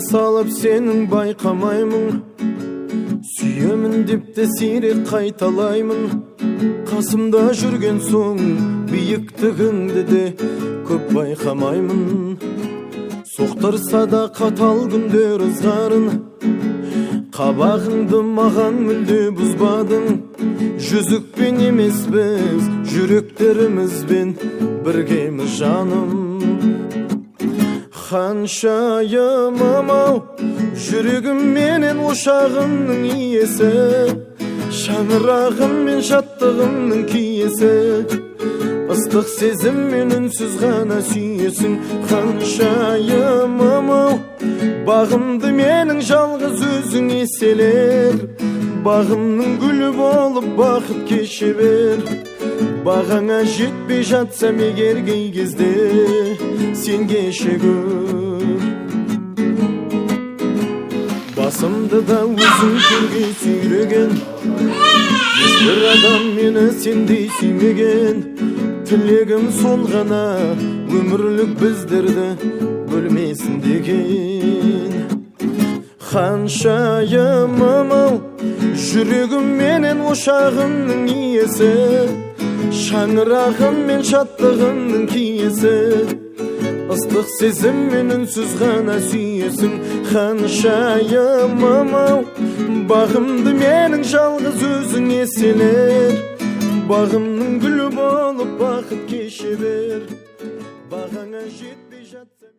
салып сенің байқамаймын, сүйемін деп те сирек қайталаймын. Қасымда жүрген соң биіктігіңді де көп байқамаймын. Соқтырса да қатал күндер ызғарын, қабағыңды маған мүлде бұзбадың. Жүзікпен емес біз, жүректерімізбен біргеміз жаным. Ханшайымым-ау, жүрегім менен ошағымның иесі, шаңырағым мен шаттығымның киесі. Ыстық сезіммен үнсіз ғана сүйесің. Ханшайымым-ау, бағымды менің жалғыз өзің еселер. Бағымның гүлі болып бақыт кеше бер. Бағаңа жетпей жатсам егер кей кезде, сен кеше көр. Басымды да өзің көрге сүйреген, ешбір адам мені сендей сүймеген. Тілегім сол ғана, өмірлік біздерді бөлмесін деген. Ханшайымым-ау, жүрегім менен ошағымның иесі, шаңырағым мен шаттығымның киесі. Ыстық сезіммен үнсіз ғана сүйесің. Ханшайымым-ау, бағымды менің жалғыз өзің еселер. Бағымның гүлі болып бақыт кеше бер. Бағаңа жетпей жатса